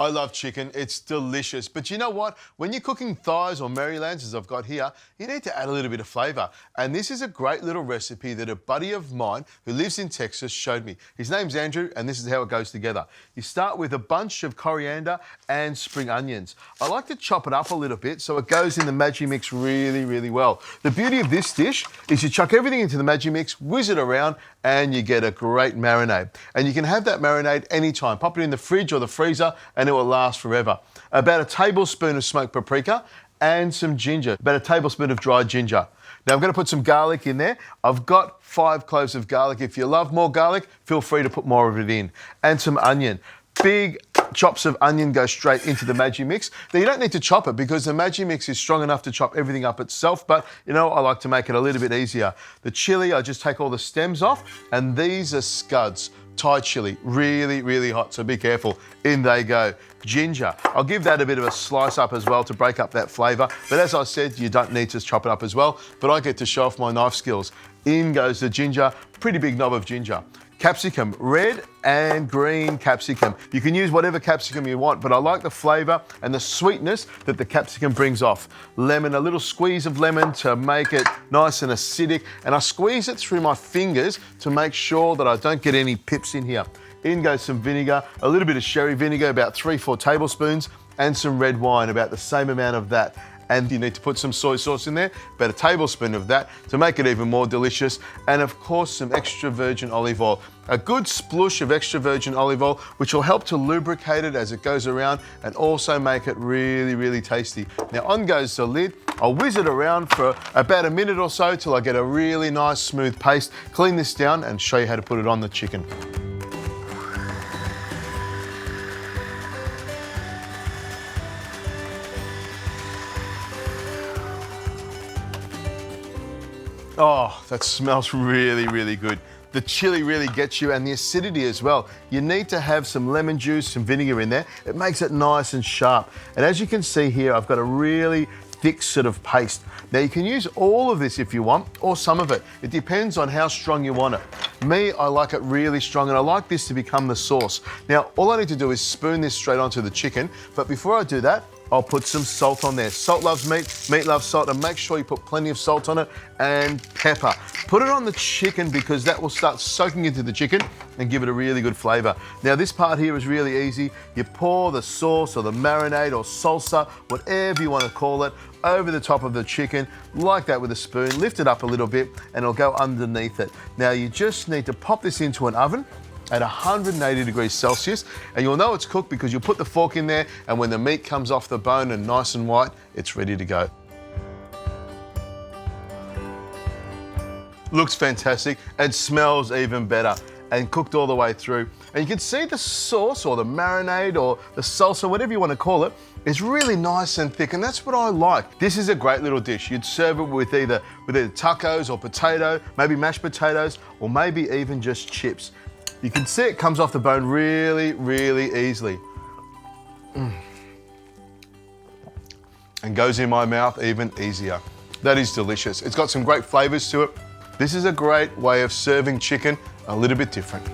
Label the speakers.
Speaker 1: I love chicken, it's delicious. But you know what? When you're cooking thighs or Marylands, as I've got here, you need to add a little bit of flavour. And this is a great little recipe that a buddy of mine who lives in Texas showed me. His name's Andrew, and this is how it goes together. You start with a bunch of coriander and spring onions. I like to chop it up a little bit so it goes in the Maggi-Mix really, really well. The beauty of this dish is you chuck everything into the Maggi-Mix, whiz it around, and you get a great marinade. And you can have that marinade anytime. Pop it in the fridge or the freezer and it will last forever. About a tablespoon of smoked paprika and some ginger, about a tablespoon of dried ginger. Now I'm going to put some garlic in there. I've got 5 cloves of garlic. If you love more garlic, feel free to put more of it in. And some onion. Big chops of onion go straight into the Maggi-Mix. Now you don't need to chop it because the Maggi-Mix is strong enough to chop everything up itself, but you know, I like to make it a little bit easier. The chili, I just take all the stems off, and these are scuds. Thai chili, really, really hot, so be careful. In they go. Ginger, I'll give that a bit of a slice up as well to break up that flavour, but as I said, you don't need to chop it up as well, but I get to show off my knife skills. In goes the ginger, pretty big knob of ginger. Capsicum, red and green capsicum. You can use whatever capsicum you want, but I like the flavour and the sweetness that the capsicum brings off. Lemon, a little squeeze of lemon to make it nice and acidic, and I squeeze it through my fingers to make sure that I don't get any pips in here. In goes some vinegar, a little bit of sherry vinegar, about 3-4 tablespoons, and some red wine, about the same amount of that. And you need to put some soy sauce in there, about a tablespoon of that to make it even more delicious. And of course, some extra virgin olive oil. A good splush of extra virgin olive oil, which will help to lubricate it as it goes around and also make it really, really tasty. Now on goes the lid. I'll whiz it around for about a minute or so till I get a really nice smooth paste. Clean this down and show you how to put it on the chicken. Oh, that smells really, really good. The chili really gets you, and the acidity as well. You need to have some lemon juice, some vinegar in there. It makes it nice and sharp. And as you can see here, I've got a really thick sort of paste. Now you can use all of this if you want, or some of it. It depends on how strong you want it. Me, I like it really strong, and I like this to become the sauce. Now, all I need to do is spoon this straight onto the chicken, but before I do that, I'll put some salt on there. Salt loves meat, meat loves salt, and make sure you put plenty of salt on it, and pepper. Put it on the chicken because that will start soaking into the chicken and give it a really good flavour. Now this part here is really easy. You pour the sauce or the marinade or salsa, whatever you want to call it, over the top of the chicken, like that with a spoon, lift it up a little bit and it'll go underneath it. Now you just need to pop this into an oven at 180 degrees Celsius, and you'll know it's cooked because you'll put the fork in there, and when the meat comes off the bone and nice and white, it's ready to go. Looks fantastic and smells even better, and cooked all the way through. And you can see the sauce or the marinade or the salsa, whatever you want to call it, is really nice and thick, and that's what I like. This is a great little dish. You'd serve it with either tacos or potato, maybe mashed potatoes, or maybe even just chips. You can see it comes off the bone really, really easily. And goes in my mouth even easier. That is delicious. It's got some great flavors to it. This is a great way of serving chicken a little bit different.